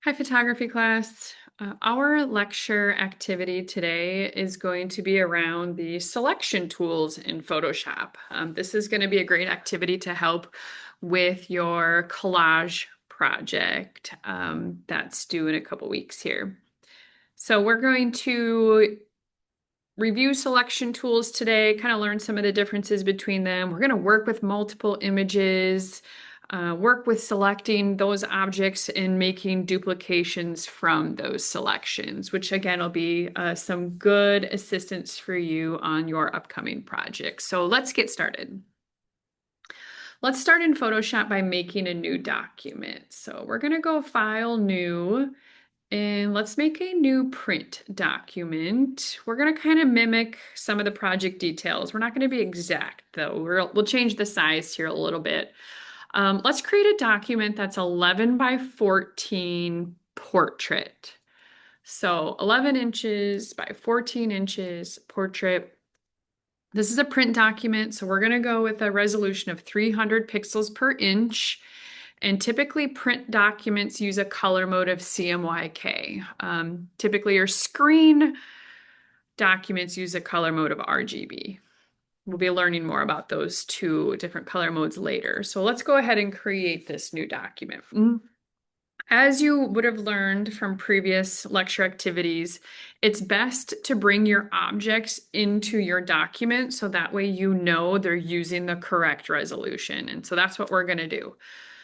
Hi, photography class. Our lecture activity today is going to be around the selection tools in Photoshop. This is going to be a great activity to help with your collage project that's due in a couple weeks here. So we're going to review selection tools today, kind of learn some of the differences between them. We're going to work with multiple images, work with selecting those objects and making duplications from those selections, which again will be some good assistance for you on your upcoming projects. So let's get started. Let's start in Photoshop by making a new document. So we're going to go File, New, and let's make a new print document. We're going to kind of mimic some of the project details. We're not going to be exact though. We'll change the size here a little bit. Let's create a document that's 11 by 14 portrait. So 11 inches by 14 inches portrait. This is a print document, so we're going to go with a resolution of 300 pixels per inch. And typically print documents use a color mode of CMYK. Typically your screen documents use a color mode of RGB. We'll be learning more about those two different color modes later. So let's go ahead and create this new document. As you would have learned from previous lecture activities, it's best to bring your objects into your document so that way you know they're using the correct resolution. And so that's what we're going to do.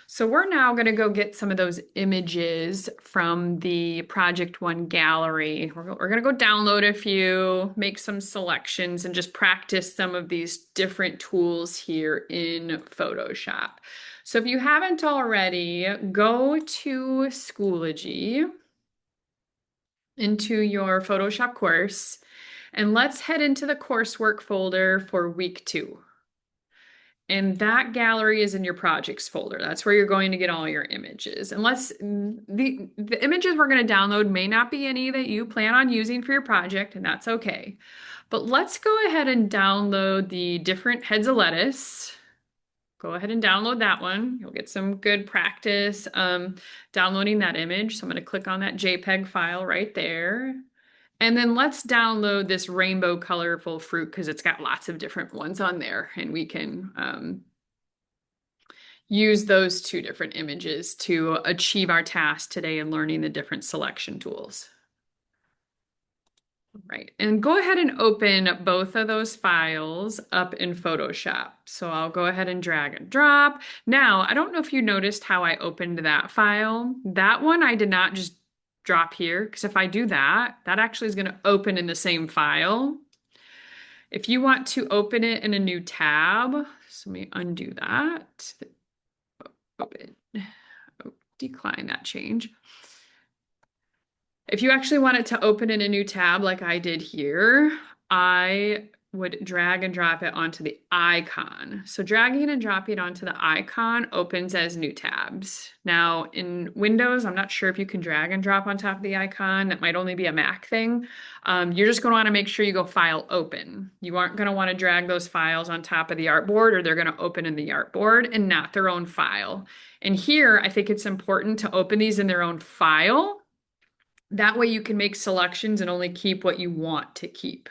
So we're now going to go get some of those images from the Project One gallery. We're going to go download a few, make some selections, and just practice some of these different tools here in Photoshop. So if you haven't already, go to Schoology into your Photoshop course, and let's head into the coursework folder for week 2. And that gallery is in your projects folder. That's where you're going to get all your images. Unless the images we're going to download may not be any that you plan on using for your project, and that's okay. But let's go ahead and download the different heads of lettuce. Go ahead and download that one. You'll get some good practice downloading that image. So I'm going to click on that JPEG file right there. And then let's download this rainbow colorful fruit because it's got lots of different ones on there, and we can use those two different images to achieve our task today in learning the different selection tools. Right, and go ahead and open both of those files up in Photoshop. So I'll go ahead and drag and drop. Now, I don't know if you noticed how I opened that file. That one I did not just drop here, because if I do that, that actually is going to open in the same file. If you want to open it in a new tab, so let me undo that. Open. Oh, decline that change. If you actually want it to open in a new tab like I did here, I would drag and drop it onto the icon. So dragging and dropping onto the icon opens as new tabs. Now in Windows, I'm not sure if you can drag and drop on top of the icon. That might only be a Mac thing. You're just going to want to make sure you go File, Open. You aren't going to want to drag those files on top of the artboard, or they're going to open in the artboard and not their own file. And here, I think it's important to open these in their own file. That way you can make selections and only keep what you want to keep.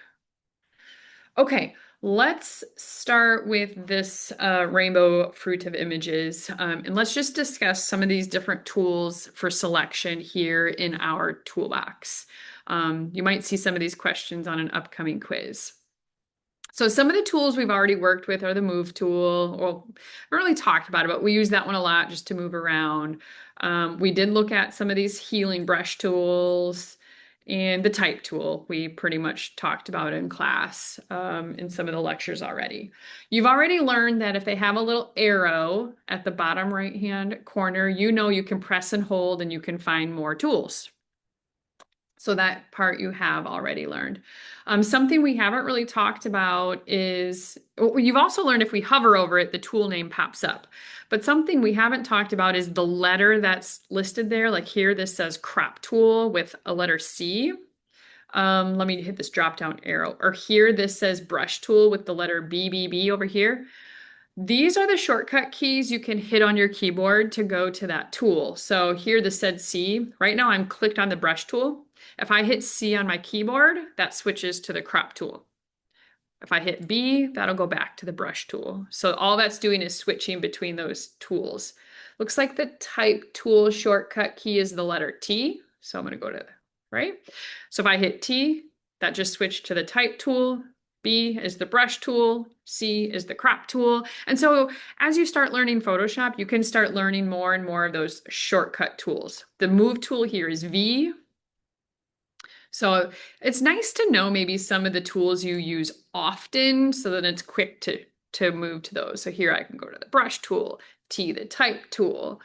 Okay, let's start with this rainbow fruit of images, and let's just discuss some of these different tools for selection here in our toolbox. You might see some of these questions on an upcoming quiz. So some of the tools we've already worked with are the move tool. Well, I haven't really talked about it, but we use that one a lot just to move around. We did look at some of these healing brush tools and the type tool we pretty much talked about in class in some of the lectures already. You've already learned that if they have a little arrow at the bottom right-hand corner, you know you can press and hold and you can find more tools. So that part you have already learned. Something we haven't really talked about is, you've also learned if we hover over it, the tool name pops up. But something we haven't talked about is the letter that's listed there. Like here, this says crop tool with a letter C. Let me hit this drop down arrow. Or here, this says brush tool with the letter BBB over here. These are the shortcut keys you can hit on your keyboard to go to that tool. So here the said C, right now I'm clicked on the brush tool. If I hit C on my keyboard, that switches to the crop tool. If I hit B, that'll go back to the brush tool. So all that's doing is switching between those tools. Looks like the type tool shortcut key is the letter T. So I'm going to go to, right? So if I hit T, that just switched to the type tool. B is the brush tool. C is the crop tool. And so as you start learning Photoshop, you can start learning more and more of those shortcut tools. The move tool here is V. So it's nice to know maybe some of the tools you use often so that it's quick to move to those. So here I can go to the brush tool, T the type tool,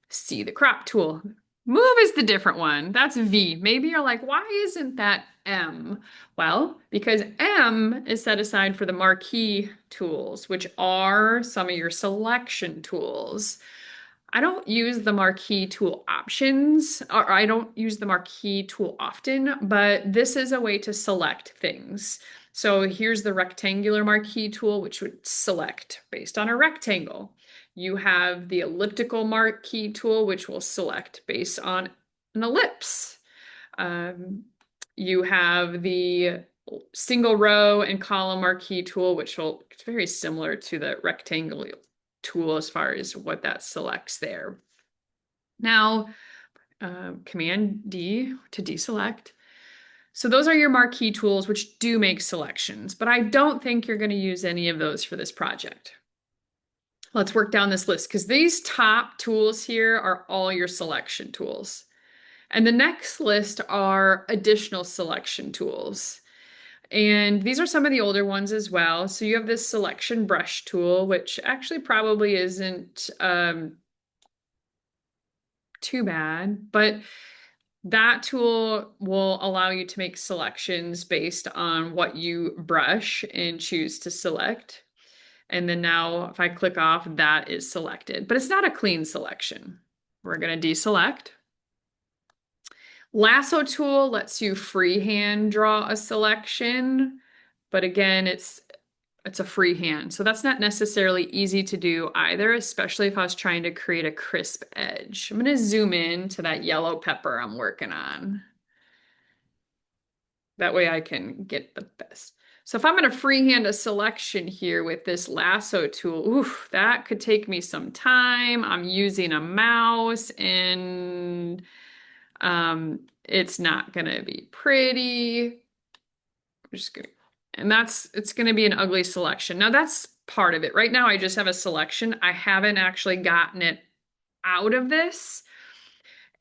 C the crop tool. Move is the different one. That's V. Maybe you're like, why isn't that M? Well, because M is set aside for the marquee tools, which are some of your selection tools. I don't use the marquee tool options, or I don't use the marquee tool often, but this is a way to select things. So here's the rectangular marquee tool, which would select based on a rectangle. You have the elliptical marquee tool, which will select based on an ellipse. You have the single row and column marquee tool, which will, it's very similar to the rectangular tool as far as what that selects there. Now, Command D to deselect. So those are your marquee tools, which do make selections, but I don't think you're going to use any of those for this project. Let's work down this list because these top tools here are all your selection tools. And the next list are additional selection tools. And these are some of the older ones as well. So you have this selection brush tool, which actually probably isn't too bad, but that tool will allow you to make selections based on what you brush and choose to select. And then now if I click off, that is selected, but it's not a clean selection. We're going to deselect. Lasso tool lets you freehand draw a selection, but again, it's a freehand. So that's not necessarily easy to do either, especially if I was trying to create a crisp edge. I'm going to zoom in to that yellow pepper I'm working on. That way I can get the best. So if I'm going to freehand a selection here with this lasso tool, oof, that could take me some time. I'm using a mouse and it's not going to be pretty. I'm just going to, and it's going to be an ugly selection. Now that's part of it. Right now I just have a selection. I haven't actually gotten it out of this.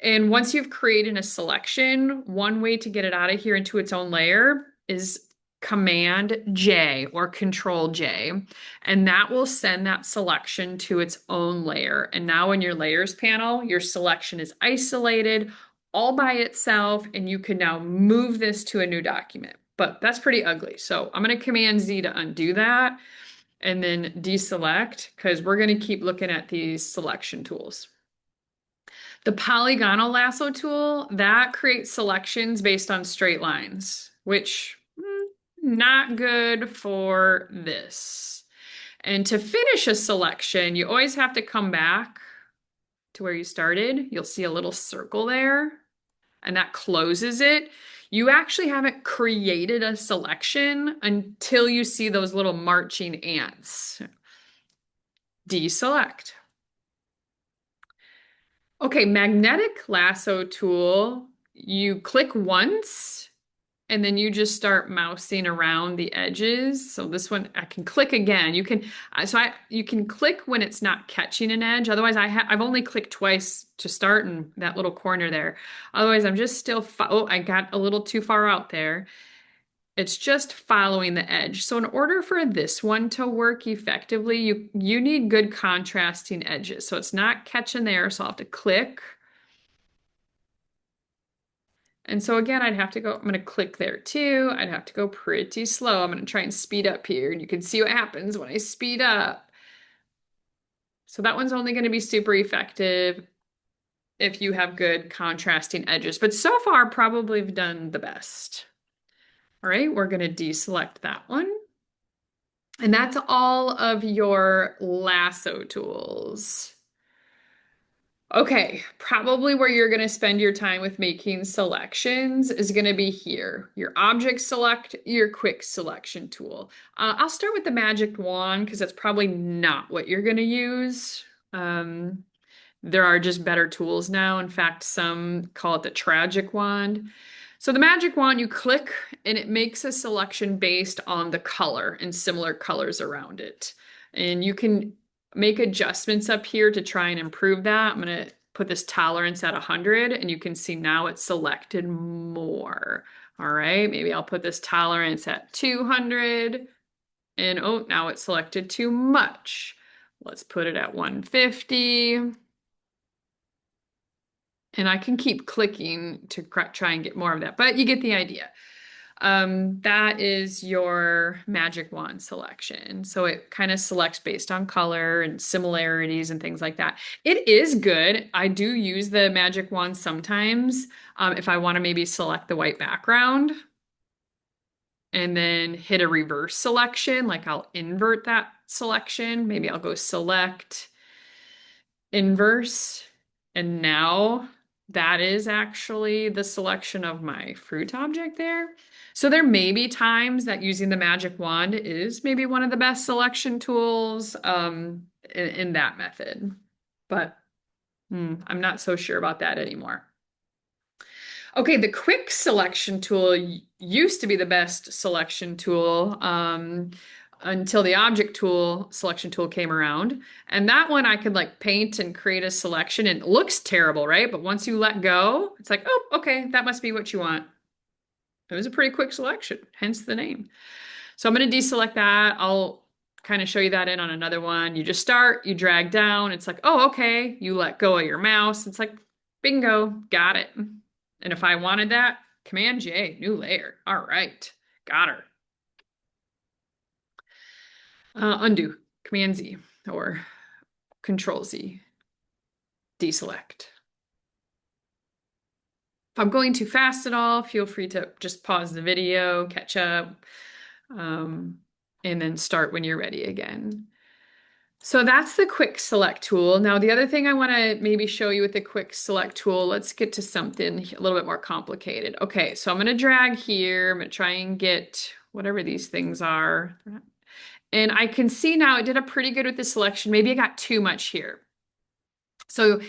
And once you've created a selection, one way to get it out of here into its own layer is Command J or Control J. And that will send that selection to its own layer. And now in your layers panel, your selection is isolated all by itself, and you can now move this to a new document. But that's pretty ugly. So I'm going to Command Z to undo that and then deselect because we're going to keep looking at these selection tools. The polygonal lasso tool, that creates selections based on straight lines, which not good for this. And to finish a selection, you always have to come back to where you started. You'll see a little circle there, and that closes it. You actually haven't created a selection until you see those little marching ants. Deselect. Okay, magnetic lasso tool, you click once and then you just start mousing around the edges. So this one, I can click again. You can, you can click when it's not catching an edge. Otherwise, I've only clicked twice to start in that little corner there. Otherwise, I'm just still, oh, I got a little too far out there. It's just following the edge. So in order for this one to work effectively, you need good contrasting edges. So it's not catching there, so I'll have to click. And so again, I'd have to go, I'm going to click there too. I'd have to go pretty slow. I'm going to try and speed up here, and you can see what happens when I speed up. So that one's only going to be super effective if you have good contrasting edges. But so far, probably have done the best. All right, we're going to deselect that one. And that's all of your lasso tools. Okay, probably where you're going to spend your time with making selections is going to be here. Your object select, your quick selection tool. I'll start with the magic wand because that's probably not what you're going to use. Um, there are just better tools now. In fact, some call it the tragic wand. So the magic wand, you click and it makes a selection based on the color and similar colors around it. And you can make adjustments up here to try and improve that. I'm going to put this tolerance at 100 and you can see now it's selected more. All right, maybe I'll put this tolerance at 200 and oh, now it's selected too much. Let's put it at 150. And I can keep clicking to try and get more of that, but you get the idea. That is your magic wand selection. So it kind of selects based on color and similarities and things like that. It is good. I do use the magic wand sometimes if I want to maybe select the white background and then hit a reverse selection, like I'll invert that selection. Maybe I'll go select, inverse, and now that is actually the selection of my fruit object there. So there may be times that using the magic wand is maybe one of the best selection tools in that method, but I'm not so sure about that anymore. Okay, the quick selection tool used to be the best selection tool until the object tool selection tool came around. And that one I could like paint and create a selection and it looks terrible, right? But once you let go, it's like, oh, okay, that must be what you want. It was a pretty quick selection, hence the name. So I'm going to deselect that. I'll kind of show you that in on another one. You just start, you drag down. It's like, oh, okay. You let go of your mouse. It's like, bingo, got it. And if I wanted that, Command J, new layer. All right, got her. Undo, Command Z, or Control Z, deselect. If I'm going too fast at all, feel free to just pause the video, catch up, and then start when you're ready again. So that's the quick select tool. Now, the other thing I want to maybe show you with the quick select tool, let's get to something a little bit more complicated. Okay, so I'm going to drag here. I'm going to try and get whatever these things are. And I can see now it did a pretty good with the selection. Maybe I got too much here. So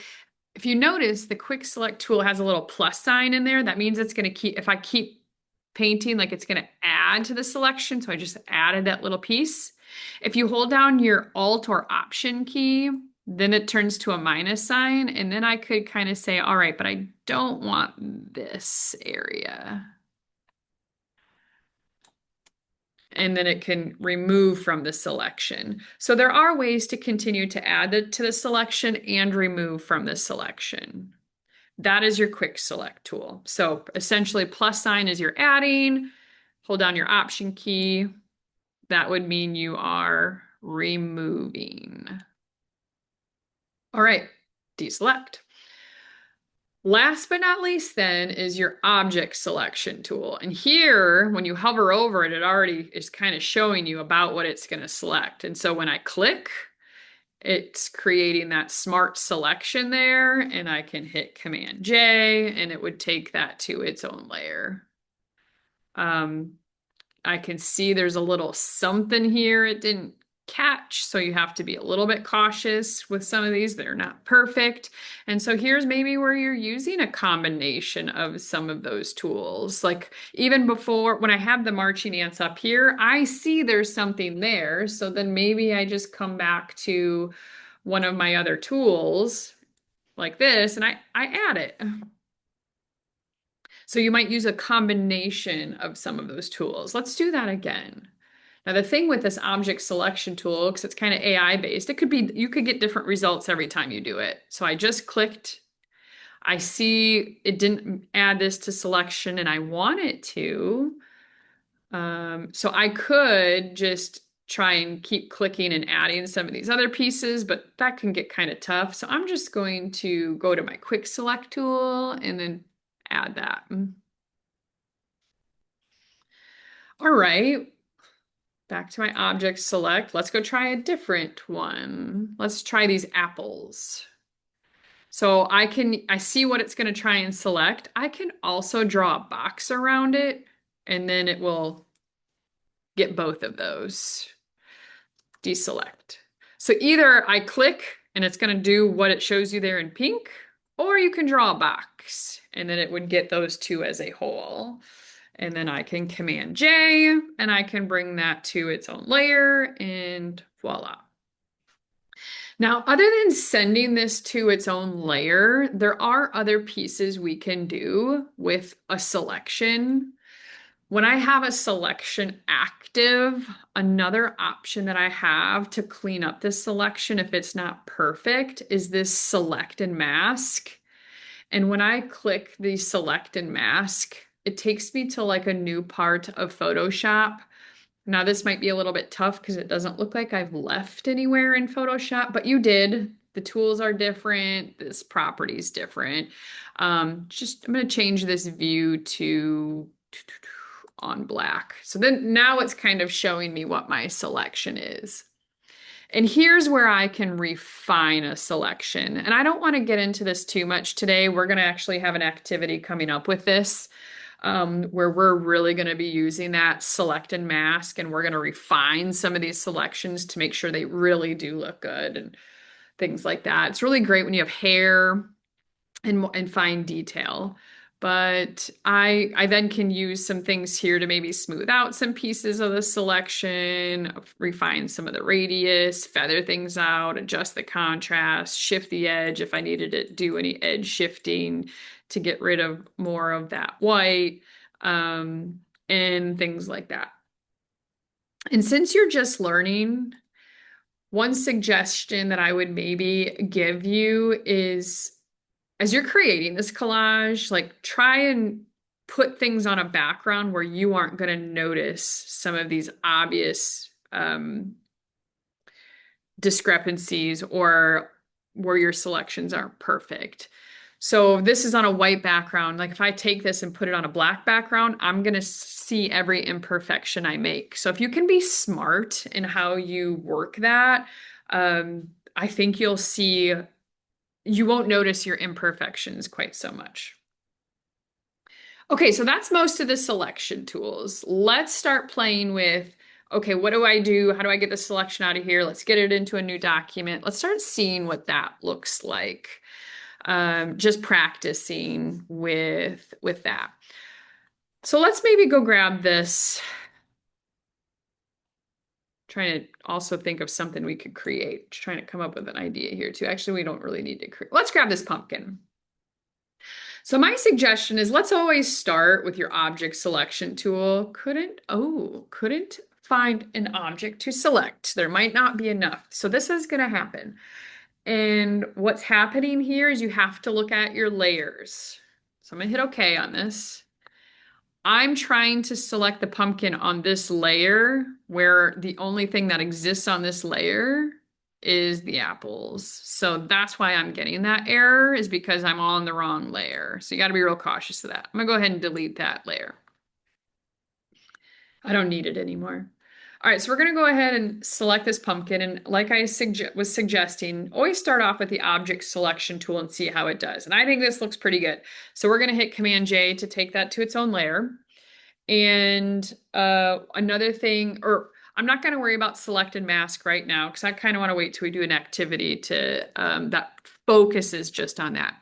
if you notice, the quick select tool has a little plus sign in there. That means it's going to keep, if I keep painting, like it's going to add to the selection. So I just added that little piece. If you hold down your Alt or Option key, then it turns to a minus sign. And then I could kind of say, all right, but I don't want this area. And then it can remove from the selection. So there are ways to continue to add it to the selection and remove from the selection. That is your quick select tool. So essentially plus sign is you're adding, hold down your option key. That would mean you are removing. All right, deselect. Last but not least then is your object selection tool. And here, when you hover over it, it already is kind of showing you about what it's going to select. And so when I click, it's creating that smart selection there, and I can hit Command J, and it would take that to its own layer. I can see there's a little something here it didn't catch, so you have to be a little bit cautious with some of these. They're not perfect. And so here's maybe where you're using a combination of some of those tools. Like even before, when I have the marching ants up here, I see there's something there. So then maybe I just come back to one of my other tools like this and I add it. So you might use a combination of some of those tools. Let's do that again. Now, the thing with this object selection tool, because it's kind of AI based, it could be, you could get different results every time you do it. So I just clicked, I see it didn't add this to selection and I want it to. So I could just try and keep clicking and adding some of these other pieces, but that can get kind of tough. So I'm just going to go to my quick select tool and then add that. All right. Back to my object select. Let's go try a different one. Let's try these apples. So I see what it's going to try and select. I can also draw a box around it, and then it will get both of those. Deselect. So either I click and it's going to do what it shows you there in pink, or you can draw a box and then it would get those two as a whole. And then I can Command J and I can bring that to its own layer and voila. Now, other than sending this to its own layer, there are other pieces we can do with a selection. When I have a selection active, another option that I have to clean up this selection if it's not perfect is this select and mask. And when I click the select and mask, it takes me to like a new part of Photoshop. Now, this might be a little bit tough because it doesn't look like I've left anywhere in Photoshop, but you did. The tools are different. This property is different. I'm going to change this view to on black. So then now it's kind of showing me what my selection is. And here's where I can refine a selection. And I don't want to get into this too much today. We're going to actually have an activity coming up with this where we're really going to be using that select and mask, and we're going to refine some of these selections to make sure they really do look good and things like that. It's really great when you have hair and fine detail. But I then can use some things here to maybe smooth out some pieces of the selection, refine some of the radius, feather things out, adjust the contrast, shift the edge if I needed to do any edge shifting to get rid of more of that white, and things like that. And since you're just learning, one suggestion that I would maybe give you is as you're creating this collage, like try and put things on a background where you aren't going to notice some of these obvious discrepancies or where your selections aren't perfect. So this is on a white background. Like if I take this and put it on a black background, I'm going to see every imperfection I make. So if you can be smart in how you work that, I think you'll see you won't notice your imperfections quite so much. Okay, so that's most of the selection tools. Let's start playing with, okay, what do I do? How do I get the selection out of here? Let's get it into a new document. Let's start seeing what that looks like. Just practicing with that. So let's maybe go grab this. Trying to also think of something we could create. Just trying to come up with an idea here too. Actually, we don't really need to create. Let's grab this pumpkin. So my suggestion is let's always start with your object selection tool. Couldn't find an object to select. There might not be enough. So this is going to happen. And what's happening here is you have to look at your layers. So I'm going to hit OK on this. I'm trying to select the pumpkin on this layer where the only thing that exists on this layer is the apples. So that's why I'm getting that error, is because I'm on the wrong layer. So you got to be real cautious of that. I'm gonna go ahead and delete that layer. I don't need it anymore. All right, so we're gonna go ahead and select this pumpkin. And like I was suggesting, always start off with the object selection tool and see how it does. And I think this looks pretty good. So we're gonna hit Command J to take that to its own layer. And another thing, or I'm not going to worry about select and mask right now because I kind of want to wait till we do an activity to that focuses just on that.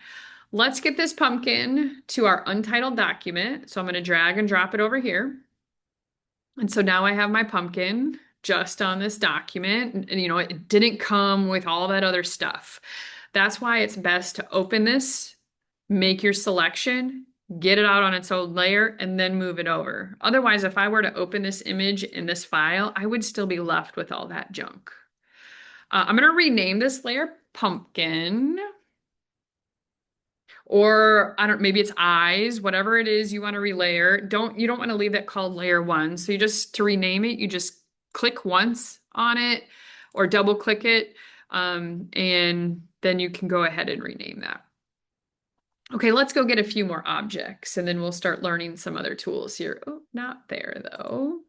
Let's get this pumpkin to our untitled document. So I'm going to drag and drop it over here. And so now I have my pumpkin just on this document. And you know, it didn't come with all that other stuff. That's why it's best to open this, make your selection, get it out on its own layer, and then move it over. Otherwise, if I were to open this image in this file, I would still be left with all that junk. I'm going to rename this layer pumpkin. Or I don't, maybe it's eyes, whatever it is you want to relayer. You don't want to leave that called layer one. So to rename it, you just click once on it or double click it. And then you can go ahead and rename that. Okay, let's go get a few more objects and then we'll start learning some other tools here. Oh, not there though.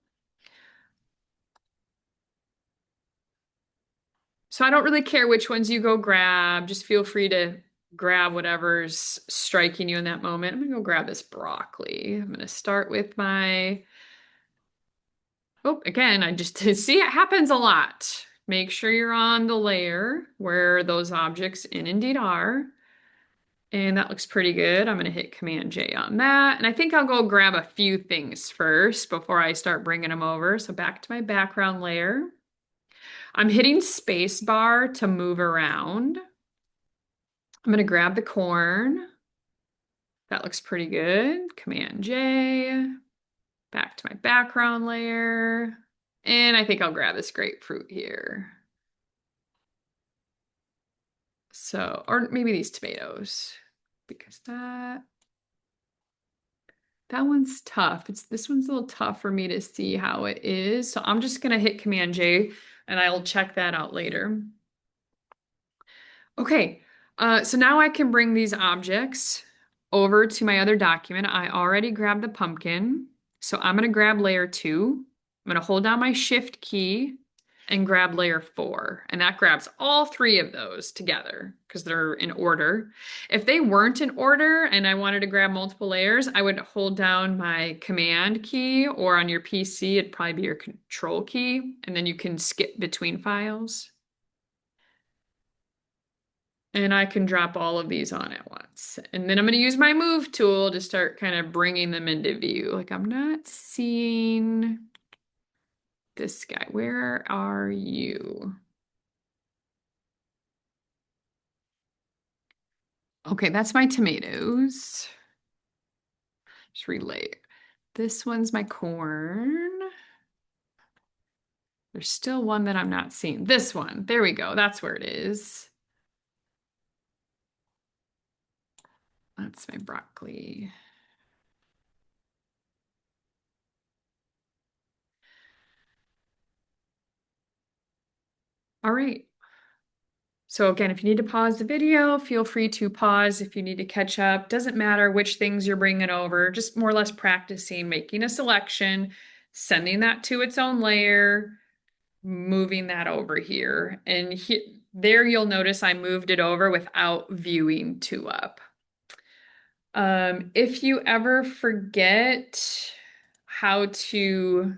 So I don't really care which ones you go grab. Just feel free to grab whatever's striking you in that moment. I'm gonna go grab this broccoli. I'm gonna start with my, oh, again, I just see it happens a lot. Make sure you're on the layer where those objects in indeed are. And that looks pretty good. I'm going to hit Command J on that. And I think I'll go grab a few things first before I start bringing them over. So back to my background layer. I'm hitting space bar to move around. I'm going to grab the corn. That looks pretty good. Command J. Back to my background layer. And I think I'll grab this grapefruit here. So, or maybe these tomatoes, because that one's tough. This one's a little tough for me to see how it is. So I'm just gonna hit Command J and I'll check that out later. Okay, so now I can bring these objects over to my other document. I already grabbed the pumpkin. So I'm gonna grab layer 2. I'm gonna hold down my shift key and grab layer 4. And that grabs all 3 of those together because they're in order. If they weren't in order and I wanted to grab multiple layers, I would hold down my command key, or on your PC, it'd probably be your control key, and then you can skip between files. And I can drop all of these on at once. And then I'm going to use my move tool to start kind of bringing them into view. Like, I'm not seeing this guy. Where are you? Okay, that's my tomatoes. Just relay. This one's my corn. There's still one that I'm not seeing. This one. There we go. That's where it is. That's my broccoli. All right. So again, if you need to pause the video, feel free to pause if you need to catch up. Doesn't matter which things you're bringing over, just more or less practicing making a selection, sending that to its own layer, moving that over here. And there you'll notice I moved it over without viewing 2 up. If you ever forget how to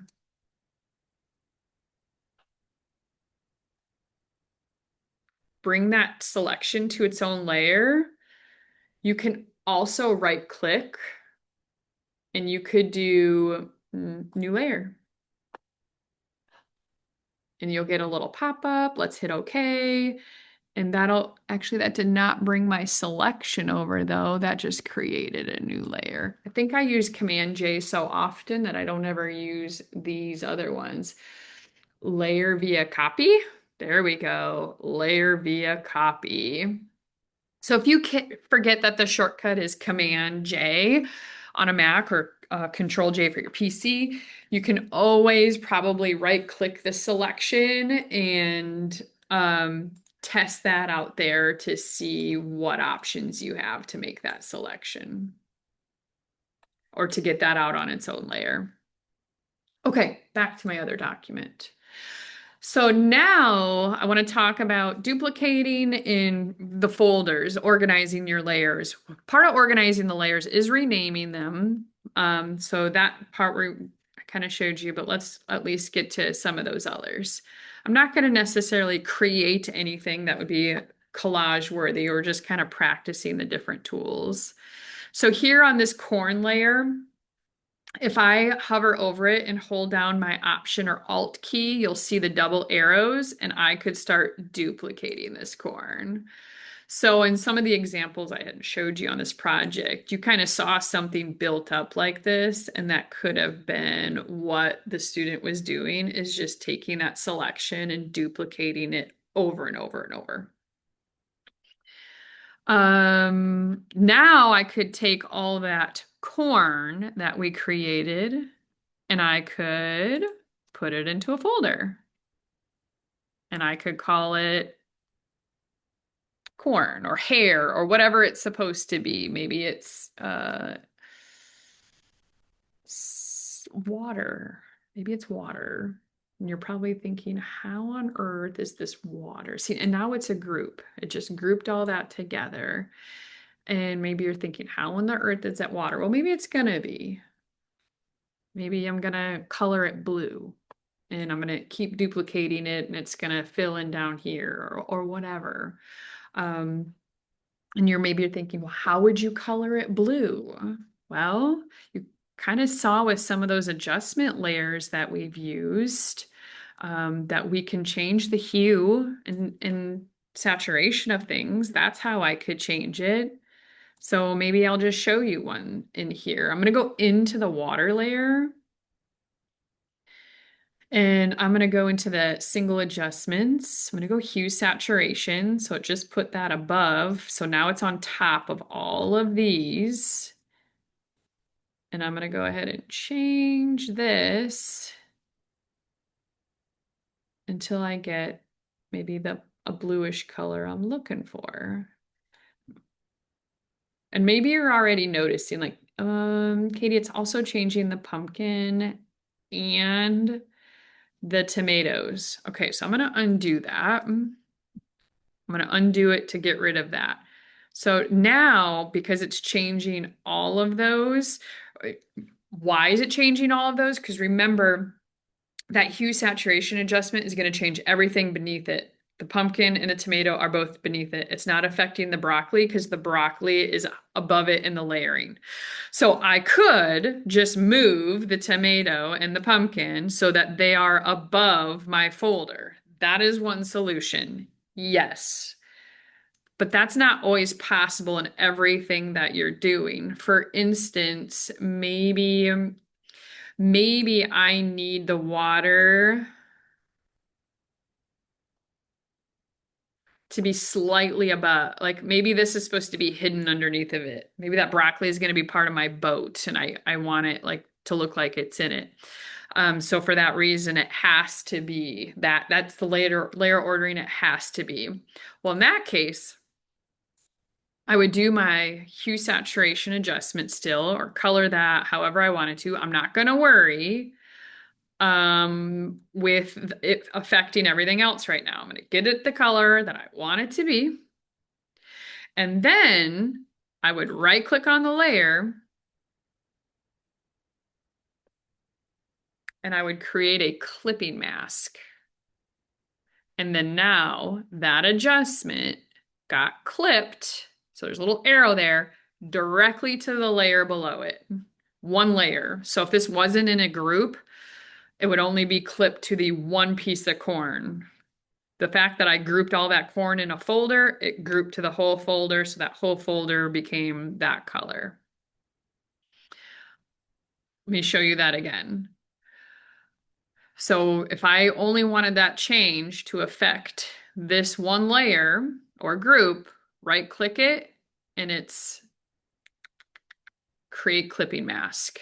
bring that selection to its own layer, you can also right click and you could do new layer. And you'll get a little pop-up. Let's hit OK. And that did not bring my selection over though. That just created a new layer. I think I use Command J so often that I don't ever use these other ones. Layer via copy. There we go. Layer via copy. So if you forget that the shortcut is Command J on a Mac, or Control J for your PC, you can always probably right click the selection and test that out there to see what options you have to make that selection or to get that out on its own layer. Okay, back to my other document. So now I want to talk about duplicating in the folders, organizing your layers. Part of organizing the layers is renaming them. So that part where I kind of showed you, but let's at least get to some of those others. I'm not going to necessarily create anything that would be collage worthy, or just kind of practicing the different tools. So here on this corn layer, if I hover over it and hold down my Option or Alt key, you'll see the double arrows, and I could start duplicating this corn. So in some of the examples I had showed you on this project, you kind of saw something built up like this, and that could have been what the student was doing, is just taking that selection and duplicating it over and over and over. Now I could take all that corn that we created and I could put it into a folder. And I could call it corn or hair or whatever it's supposed to be. Maybe it's water. Maybe it's water. And you're probably thinking, how on earth is this water? See, and now it's a group. It just grouped all that together. And maybe you're thinking, how on the earth is that water? Well, maybe it's gonna be. Maybe I'm gonna color it blue and I'm gonna keep duplicating it and it's gonna fill in down here or whatever. Um, and you're thinking, well, how would you color it blue? Well, you kind of saw with some of those adjustment layers that we've used that we can change the hue and saturation of things. That's how I could change it. So maybe I'll just show you one in here. I'm going to go into the water layer and I'm going to go into the single adjustments. I'm going to go hue saturation. So it just put that above. So now it's on top of all of these. And I'm going to go ahead and change this until I get maybe a bluish color I'm looking for. And maybe you're already noticing like, Katie, it's also changing the pumpkin and the tomatoes. Okay, so I'm going to undo that. I'm going to undo it to get rid of that. So now, because it's changing all of those, why is it changing all of those? Because remember, that hue saturation adjustment is going to change everything beneath it. The pumpkin and the tomato are both beneath it. It's not affecting the broccoli because the broccoli is above it in the layering. So I could just move the tomato and the pumpkin so that they are above my folder. That is one solution. Yes. But that's not always possible in everything that you're doing. For instance, maybe I need the water to be slightly above, like maybe this is supposed to be hidden underneath of it. Maybe that broccoli is going to be part of my boat and I want it like to look like it's in it. So for that reason, it has to be that's the layer ordering it has to be. Well, in that case, I would do my hue saturation adjustment still or color that however I wanted to. I'm not going to worry with it affecting everything else right now. I'm going to get it the color that I want it to be. And then I would right click on the layer and I would create a clipping mask. And then now that adjustment got clipped. So there's a little arrow there directly to the layer below it. One layer. So if this wasn't in a group, it would only be clipped to the one piece of corn. The fact that I grouped all that corn in a folder, it grouped to the whole folder, so that whole folder became that color. Let me show you that again. So if I only wanted that change to affect this one layer or group, right click it and it's create clipping mask.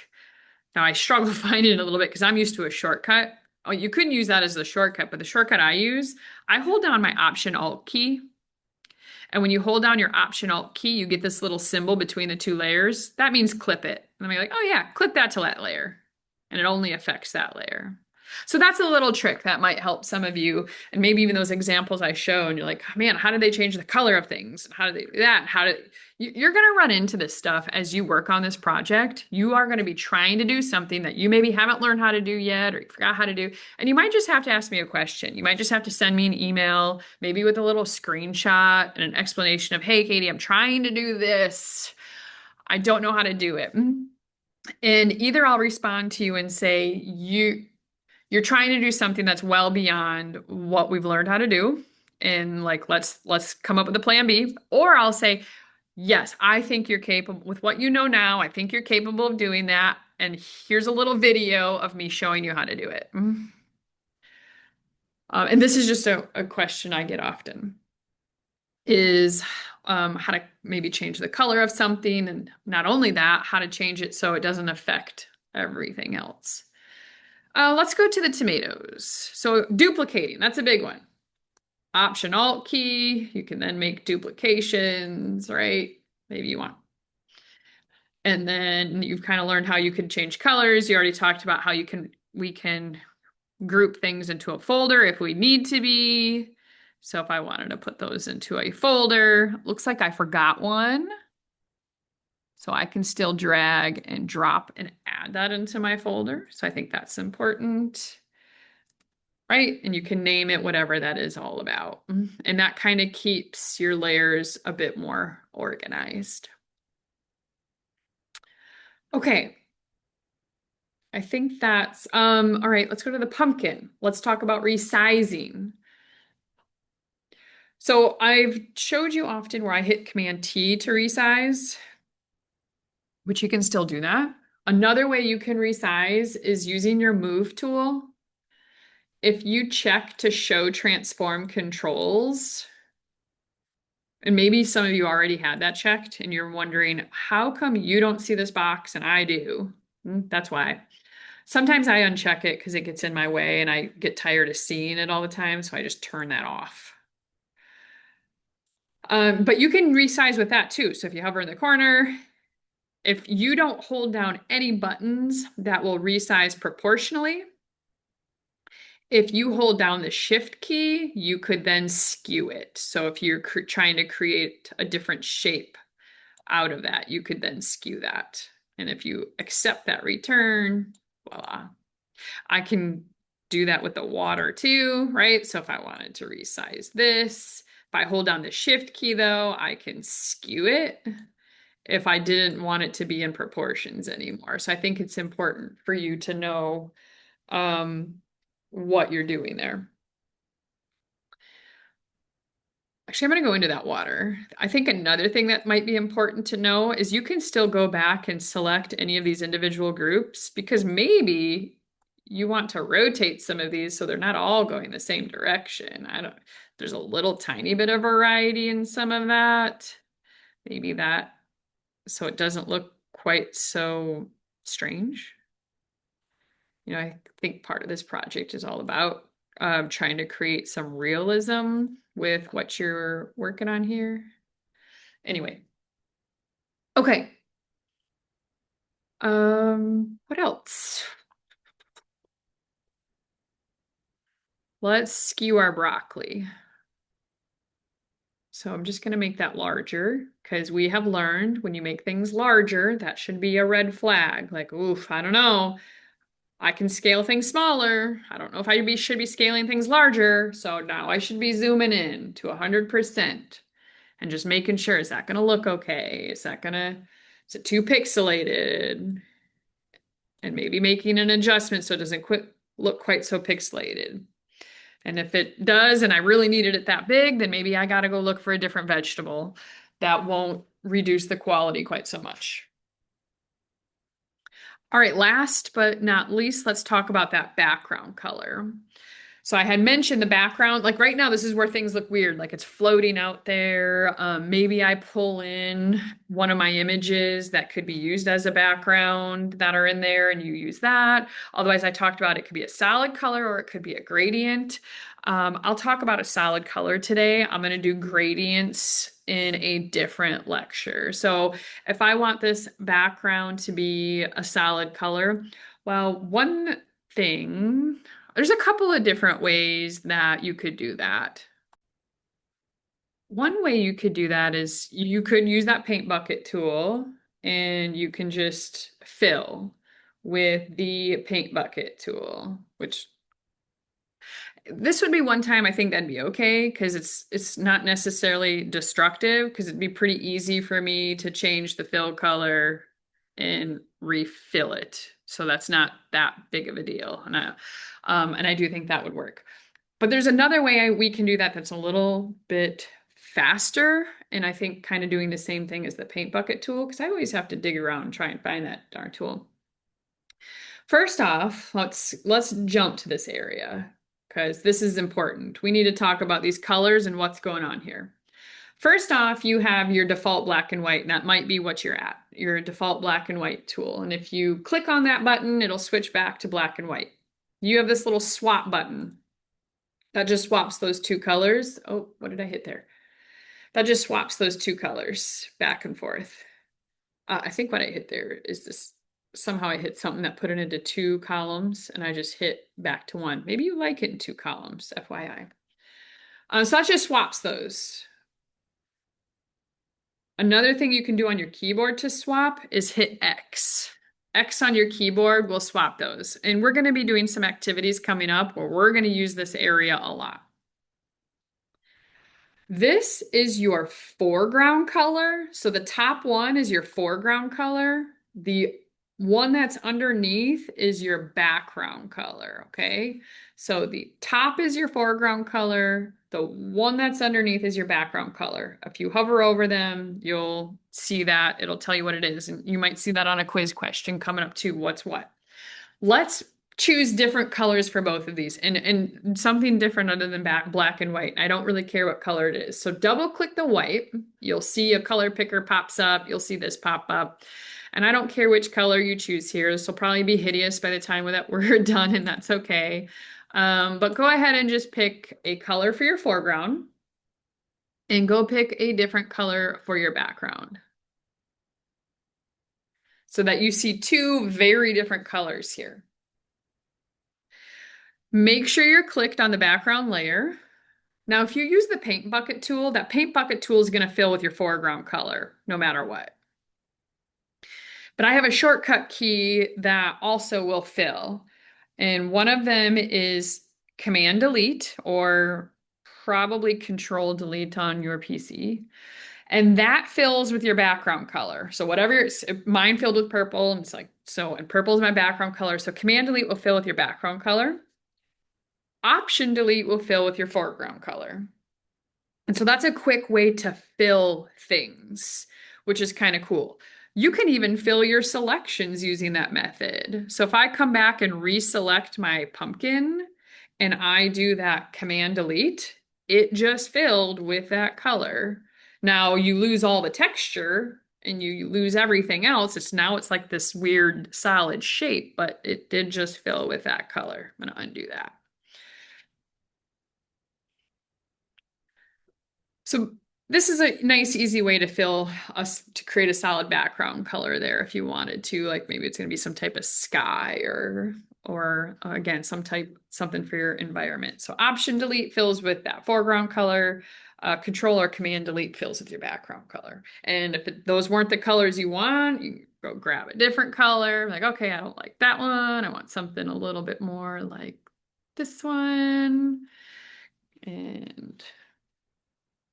Now I struggle finding it a little bit because I'm used to a shortcut. Oh, you couldn't use that as the shortcut, but the shortcut I use, I hold down my Option Alt key. And when you hold down your Option Alt key, you get this little symbol between the two layers. That means clip it. And then you're like, oh yeah, clip that to that layer. And it only affects that layer. So that's a little trick that might help some of you. And maybe even those examples I showed, you're like, man, how did they change the color of things? How did they do that? You're going to run into this stuff as you work on this project. You are going to be trying to do something that you maybe haven't learned how to do yet or you forgot how to do. And you might just have to ask me a question. You might just have to send me an email, maybe with a little screenshot and an explanation of, hey, Katie, I'm trying to do this. I don't know how to do it. And either I'll respond to you and say, you're trying to do something that's well beyond what we've learned how to do. And like, let's come up with a plan B. Or I'll say, yes, I think you're capable with what you know now. I think you're capable of doing that. And here's a little video of me showing you how to do it. And this is just a question I get often is how to maybe change the color of something. And not only that, how to change it so it doesn't affect everything else. Let's go to the tomatoes. So duplicating, that's a big one. Option Alt key, you can then make duplications, right? Maybe you want. And then you've kind of learned how you can change colors. You already talked about how we can group things into a folder if we need to be. So if I wanted to put those into a folder, looks like I forgot one. So I can still drag and drop and add that into my folder. So I think that's important, right? And you can name it whatever that is all about. And that kind of keeps your layers a bit more organized. Okay. I think that's all right, let's go to the pumpkin. Let's talk about resizing. So I've showed you often where I hit Command T to resize, which you can still do that. Another way you can resize is using your move tool. If you check to show transform controls, and maybe some of you already had that checked and you're wondering, how come you don't see this box and I do? That's why. Sometimes I uncheck it because it gets in my way and I get tired of seeing it all the time, so I just turn that off. But you can resize with that too. So if you hover in the corner, if you don't hold down any buttons, that will resize proportionally. If you hold down the shift key, you could then skew it. So if you're trying to create a different shape out of that, you could then skew that. And if you accept that return, voila. I can do that with the water too, right? So if I wanted to resize this, if I hold down the shift key though, I can skew it if I didn't want it to be in proportions anymore. So I think it's important for you to know what you're doing there. Actually, I'm going to go into that water. I think another thing that might be important to know is you can still go back and select any of these individual groups because maybe you want to rotate some of these so they're not all going the same direction. There's a little tiny bit of variety in some of that. Maybe that, so it doesn't look quite so strange. You know, I think part of this project is all about trying to create some realism with what you're working on here. Anyway. Okay. What else? Let's skew our broccoli. So I'm just going to make that larger because we have learned when you make things larger, that should be a red flag. Like, oof, I don't know. I can scale things smaller. I don't know if I should be scaling things larger. So now I should be zooming in to 100% and just making sure, is that going to look okay? Is it too pixelated? And maybe making an adjustment so it doesn't look quite so pixelated. And if it does, and I really needed it that big, then maybe I got to go look for a different vegetable that won't reduce the quality quite so much. All right, last but not least, let's talk about that background color. So I had mentioned the background, like right now, this is where things look weird, like it's floating out there. Maybe I pull in one of my images that could be used as a background that are in there and you use that. Otherwise, I talked about it could be a solid color or it could be a gradient. I'll talk about a solid color today. I'm going to do gradients in a different lecture. So if I want this background to be a solid color, well, one thing, there's a couple of different ways that you could do that. One way you could do that is you could use that paint bucket tool and you can just fill with the paint bucket tool, which this would be one time I think that'd be okay because it's not necessarily destructive because it'd be pretty easy for me to change the fill color and refill it. So that's not that big of a deal. And I do think that would work. But there's another way we can do that that's a little bit faster. And I think kind of doing the same thing as the paint bucket tool because I always have to dig around and try and find that darn tool. First off, let's jump to this area because this is important. We need to talk about these colors and what's going on here. First off, you have your default black and white, and that might be what you're at, your default black and white tool. And if you click on that button, it'll switch back to black and white. You have this little swap button that just swaps those two colors. Oh, what did I hit there? That just swaps those two colors back and forth. I think what I hit there is this somehow I hit something that put it into 2 columns and I just hit back to 1. Maybe you like it in 2 columns, FYI. So that just swaps those. Another thing you can do on your keyboard to swap is hit X. X on your keyboard will swap those. And we're going to be doing some activities coming up where we're going to use this area a lot. This is your foreground color. So the top one is your foreground color. The one that's underneath is your background color, okay? So the top is your foreground color. The one that's underneath is your background color. If you hover over them, you'll see that. It'll tell you what it is. And you might see that on a quiz question coming up too, what's what. Let's choose different colors for both of these and something different other than black and white. I don't really care what color it is. So double click the white. You'll see a color picker pops up. You'll see this pop up. And I don't care which color you choose here. This will probably be hideous by the time that we're done, and that's okay. But go ahead and just pick a color for your foreground and go pick a different color for your background so that you see 2 very different colors here. Make sure you're clicked on the background layer. Now, if you use the paint bucket tool, that paint bucket tool is going to fill with your foreground color no matter what. But I have a shortcut key that also will fill. And one of them is Command Delete or probably Control Delete on your PC. And that fills with your background color. So whatever, mine filled with purple, and it's like, so, and purple is my background color. So Command Delete will fill with your background color. Option Delete will fill with your foreground color. And so that's a quick way to fill things, which is kind of cool. You can even fill your selections using that method. So if I come back and reselect my pumpkin and I do that Command Delete, it just filled with that color. Now you lose all the texture and you lose everything else. It's like this weird solid shape, but it did just fill with that color. I'm gonna undo that. So this is a nice, easy way to to create a solid background color there if you wanted to, like maybe it's going to be some type of sky or again, something for your environment. So Option Delete fills with that foreground color, Control or Command Delete fills with your background color. And if those weren't the colors you want, you go grab a different color. Like, okay, I don't like that one. I want something a little bit more like this one. And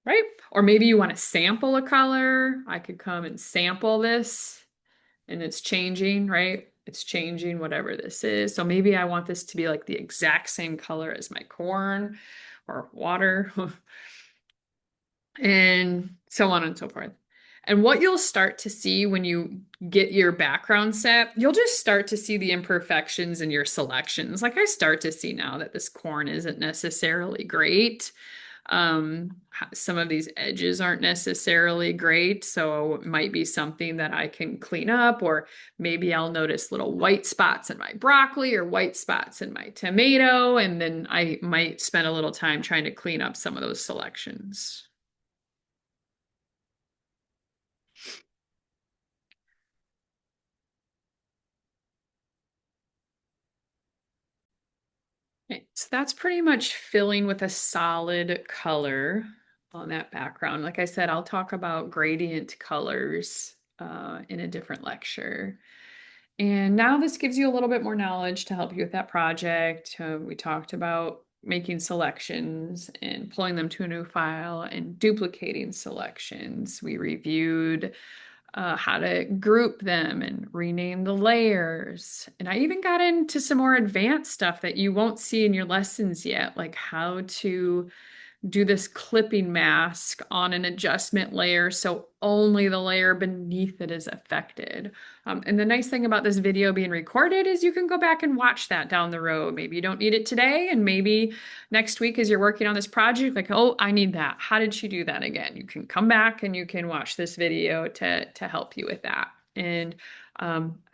right? Or maybe you want to sample a color. I could come and sample this and it's changing, right? It's changing whatever this is. So maybe I want this to be like the exact same color as my corn or water and so on and so forth. And what you'll start to see when you get your background set, you'll just start to see the imperfections in your selections. Like I start to see now that this corn isn't necessarily great. Some of these edges aren't necessarily great, so it might be something that I can clean up, or maybe I'll notice little white spots in my broccoli or white spots in my tomato, and then I might spend a little time trying to clean up some of those selections. Okay, so that's pretty much filling with a solid color on that background. Like I said, I'll talk about gradient colors in a different lecture. And now this gives you a little bit more knowledge to help you with that project. We talked about making selections and pulling them to a new file and duplicating selections. We reviewed how to group them and rename the layers. And I even got into some more advanced stuff that you won't see in your lessons yet, like how to do this clipping mask on an adjustment layer so only the layer beneath it is affected. And the nice thing about this video being recorded is you can go back and watch that down the road. Maybe you don't need it today, and maybe next week as you're working on this project, like, oh, I need that. How did she do that again? You can come back and you can watch this video to help you with that. And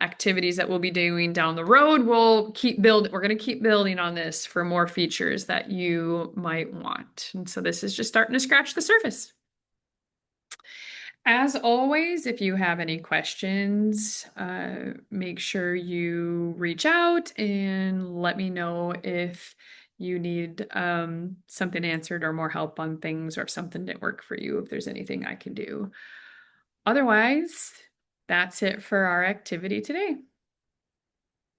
activities that we'll be doing down the road, we're going to keep building on this for more features that you might want. And so this is just starting to scratch the surface. As always, if you have any questions, make sure you reach out and let me know if you need something answered or more help on things, or if something didn't work for you, if there's anything I can do. Otherwise, that's it for our activity today.